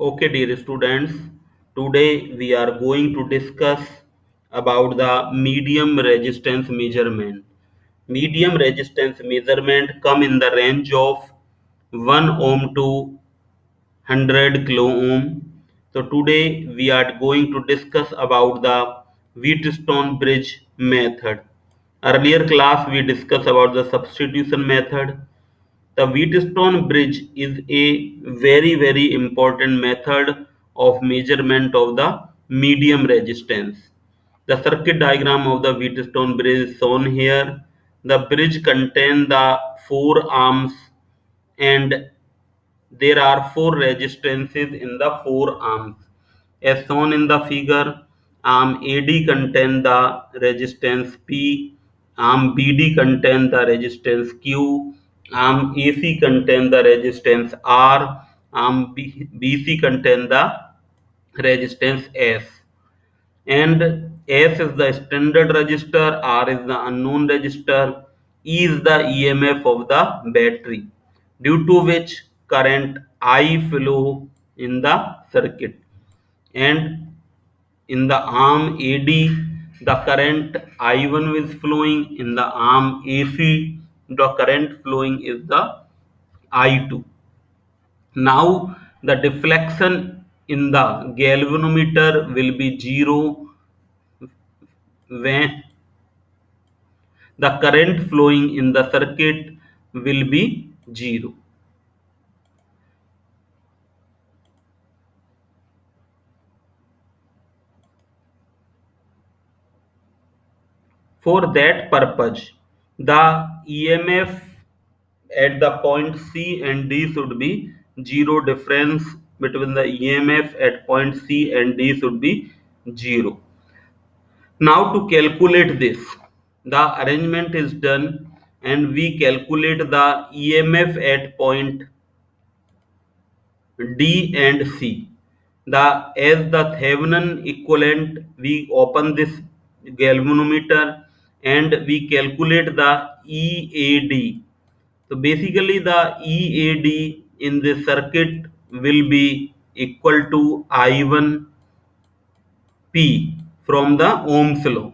Okay, dear students, today we are going to discuss about the medium resistance measurement. Medium resistance measurement come in the range of 1 ohm to 100 kilo ohm. So today we are going to discuss about the Wheatstone bridge method. Earlier class we discussed about the substitution method. The Wheatstone bridge is a very important method of measurement of the medium resistance. The circuit diagram of the Wheatstone bridge is shown here. The bridge contains the four arms and there are four resistances in the four arms. As shown in the figure, arm AD contains the resistance P, arm BD contains the resistance Q, arm AC contains the resistance R, arm BC contains the resistance S. And S is the standard resistor, R is the unknown resistor, E is the EMF of the battery, due to which current I flow in the circuit. And in the arm AD, the current I1 is flowing, in the arm AC, the current flowing is the I2. Now the deflection in the galvanometer will be zero when the current flowing in the circuit will be zero. For that purpose, the EMF at the point C and D should be zero. Difference between the EMF at point C and D should be zero. Now to calculate this, the arrangement is done and we calculate the EMF at point D and C. As the Thevenin equivalent, we open this galvanometer and we calculate the EAD. So basically the EAD in this circuit will be equal to I1 P from the Ohm's law,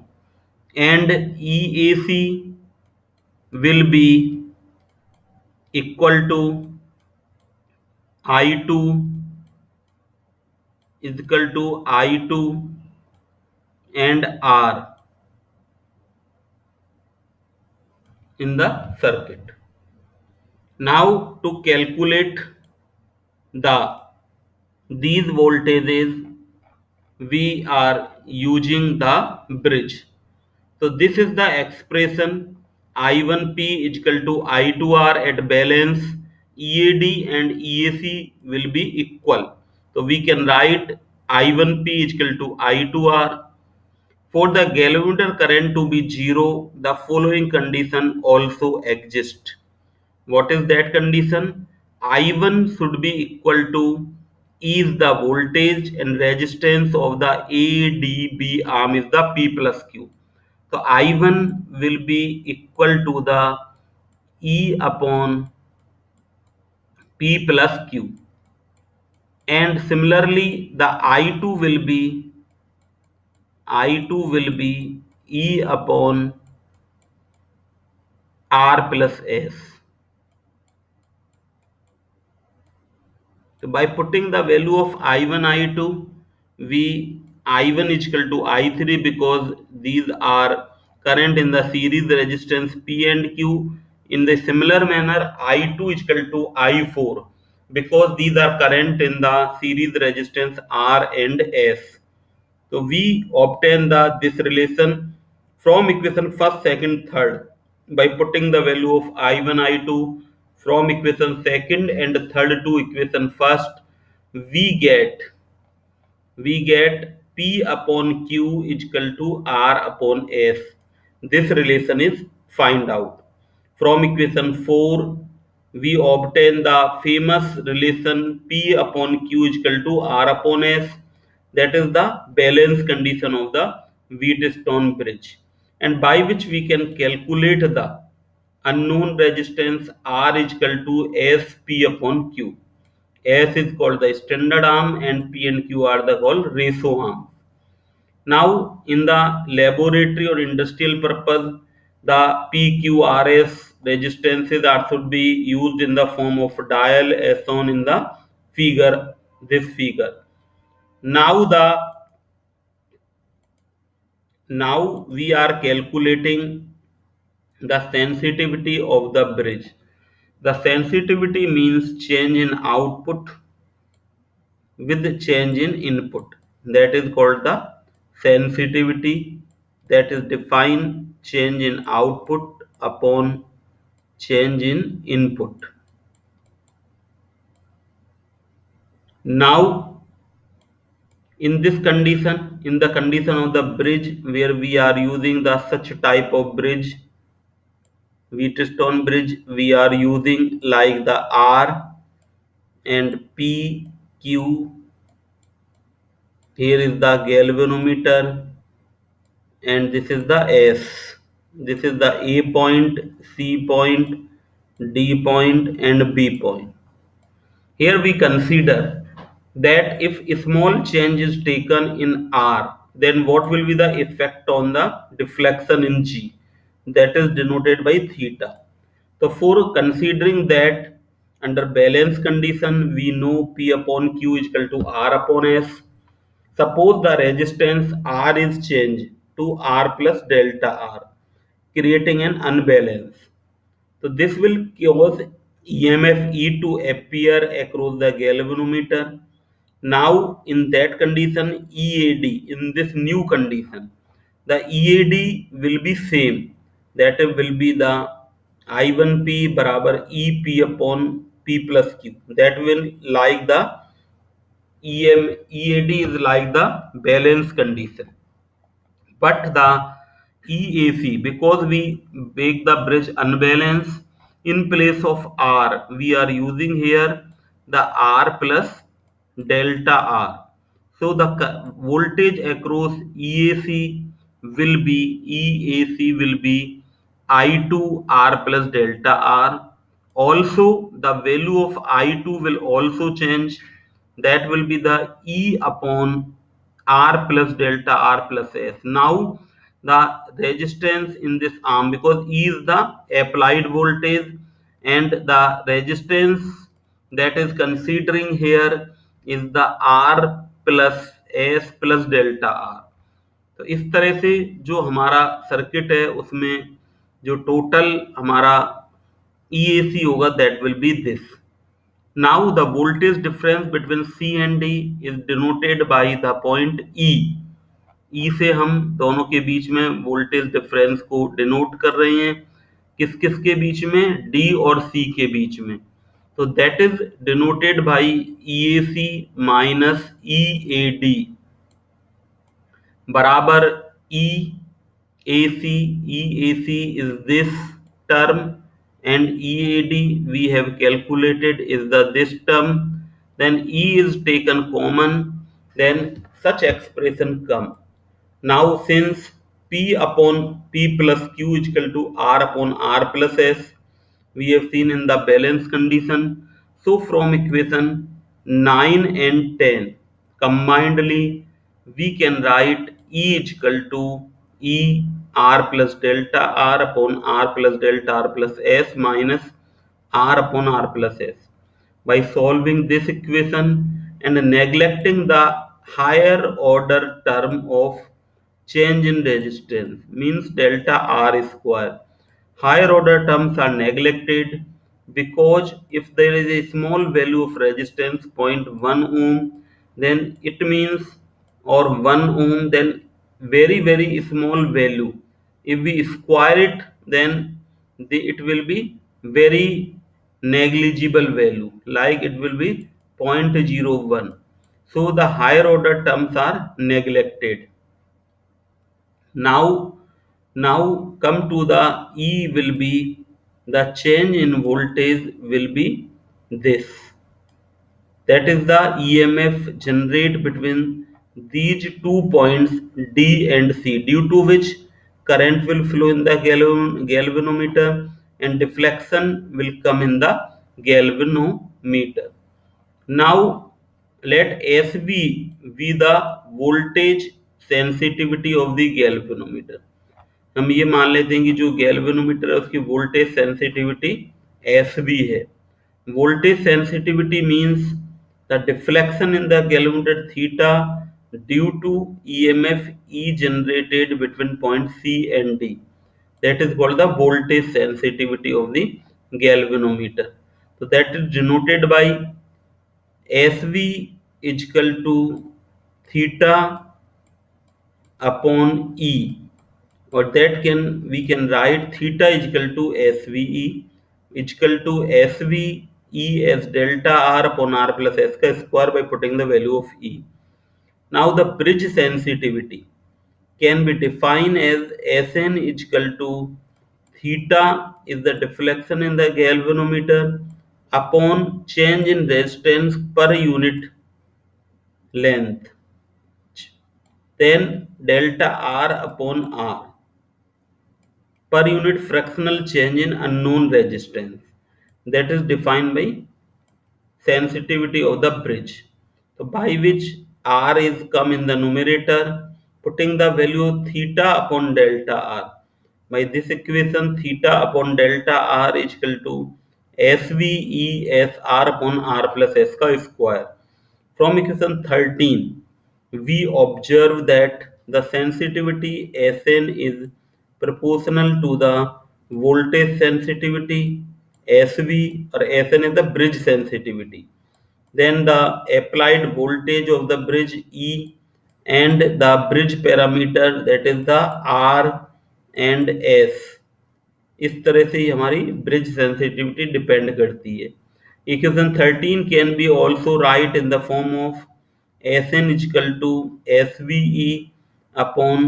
and EAC will be equal to I2 is equal to I2 and R in the circuit. Now to calculate the these voltages, we are using the bridge. So this is the expression I1P is equal to I2R at balance. EAD and EAC will be equal. So we can write I1P is equal to I2R. For the galvanometer current to be zero, the following condition also exists. What is that condition? I1 should be equal to E is the voltage and resistance of the ADB arm is the P plus Q. So I1 will be equal to the E upon P plus Q. And similarly, the I2 will be E upon R plus S. So by putting the value of I1, I2, we I1 is equal to I3 because these are current in the series resistance P and Q. In the similar manner, I2 is equal to I4 because these are current in the series resistance R and S. So we obtain this relation from equation first, second, third by putting the value of I1, I2 from equation second and third to equation first. We get P upon Q is equal to R upon S. This relation is find out. From equation 4, we obtain the famous relation P upon Q is equal to R upon S. That is the balance condition of the Wheatstone bridge, and by which we can calculate the unknown resistance R is equal to SP upon Q. S is called the standard arm, and P and Q are the called ratio arm. Now, in the laboratory or industrial purpose, the PQRS resistances are should be used in the form of dial as shown in the figure, this figure. Now now we are calculating the sensitivity of the bridge. The sensitivity means change in output with change in input. That is called the sensitivity, that is define change in output upon change in input. Now, in this condition, in the condition of the bridge where we are using the such type of bridge, Wheatstone bridge, we are using like the R and P, Q. Here is the galvanometer, and this is the S. This is the A point, C point, D point, and B point. Here we consider that if a small change is taken in R, then what will be the effect on the deflection in G? That is denoted by theta. So for considering that under balance condition, we know P upon Q is equal to R upon S. Suppose the resistance R is changed to R plus delta R, creating an unbalance. So this will cause EMF E to appear across the galvanometer. Now in that condition, EAD, in this new condition, the EAD will be same. That will be the I1P barabar EP upon P plus Q. That will like the EAD is like the balance condition. But the EAC, because we make the bridge unbalanced, in place of R, we are using here the R plus delta R. So the voltage across EAC will be I2 R plus delta R. Also, the value of I2 will also change. That will be the E upon R plus delta R plus S. Now the resistance in this arm, because E is the applied voltage, and the resistance that is considering here is the R plus S plus delta R. तो इस तरह से जो हमारा circuit है उसमें जो total हमारा EAC होगा that will be this. Now the voltage difference between C and D is denoted by the point E. E से हम दोनों के बीच में वोल्टेज डिफरेंस को डिनोट कर रहे हैं, किस किस के बीच में, D और C के बीच में. तो that is denoted by EAC minus EAD बराबर EAC is this term, and EAD we have calculated is this term. Then E is taken common, then such expression come. Now since P upon P plus Q is equal to R upon R plus S, we have seen in the balance condition. So from equation 9 and 10 combinedly, we can write E is equal to E R plus delta R upon R plus delta R plus S minus R upon R plus S. By solving this equation and neglecting the higher order term of change in resistance, means delta R square, higher order terms are neglected, because if there is a small value of resistance 0.1 ohm, then it means, or 1 ohm, then very small value, if we square it, then it will be very negligible value, like it will be 0.01. So the higher order terms are neglected. Now come to the E will be, the change in voltage will be this. That is the EMF generated between these 2 points D and C, due to which current will flow in the galvanometer and deflection will come in the galvanometer. Now let SV be the voltage sensitivity of the galvanometer. हम ये मान लेते हैं कि जो galvanometer है उसकी voltage sensitivity S B है. Voltage sensitivity means the deflection in the galvanometer theta due to EMF E generated between point C and D. That is called the voltage sensitivity of the galvanometer. So that is denoted by SV is equal to theta upon E, or that can we can write theta is equal to SVE is equal to SVE as delta R upon R plus S का square by putting the value of E. Now the bridge sensitivity can be defined as Sn is equal to theta is the deflection in the galvanometer upon change in resistance per unit length, then delta R upon R per unit fractional change in unknown resistance, that is defined by sensitivity of the bridge. So by which R is come in the numerator, putting the value theta upon delta R. By this equation, theta upon delta R is equal to SVES upon R plus S का square. From equation 13, we observe that the sensitivity Sn is proportional to the voltage sensitivity SV, or Sn is the bridge sensitivity. Then the applied voltage of the bridge E and the bridge parameter, that is the R and S. इस तरह से ही हमारी bridge sensitivity depend करती है. Equation 13 can be also write in the form of S N equal to S V E upon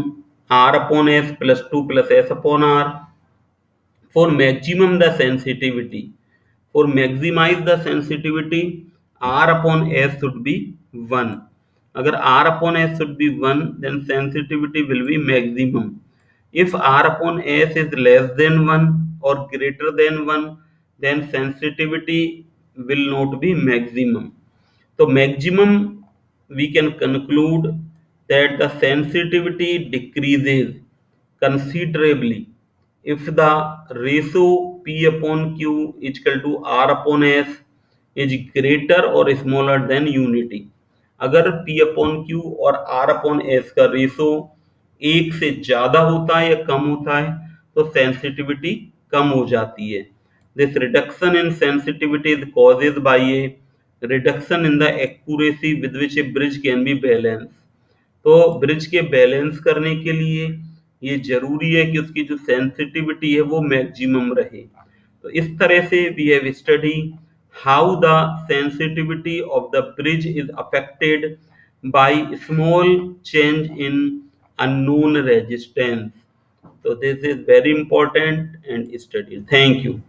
R upon S plus two plus S upon R. For maximum the sensitivity, for maximize the sensitivity, R upon S should be 1. अगर R upon S should be 1, then sensitivity will be maximum. If R upon S is less than 1 or greater than 1, then sensitivity will not be maximum. So maximum, we can conclude that the sensitivity decreases considerably if the ratio P upon Q is equal to R upon S is greater or smaller than unity. अगर P upon Q और R upon S का ratio एक से ज्यादा होता है या कम होता है तो सेंसिटिविटी कम हो जाती है. This reduction in sensitivity is caused by a reduction in the accuracy with which a bridge can be balanced. तो ब्रिज के बैलेंस करने के लिए ये जरूरी है कि उसकी जो सेंसिटिविटी है वो मैक्सिमम रहे. तो इस तरह से we have study how the sensitivity of the bridge is affected by small change in unknown resistance. So this is very important and studied. Thank you.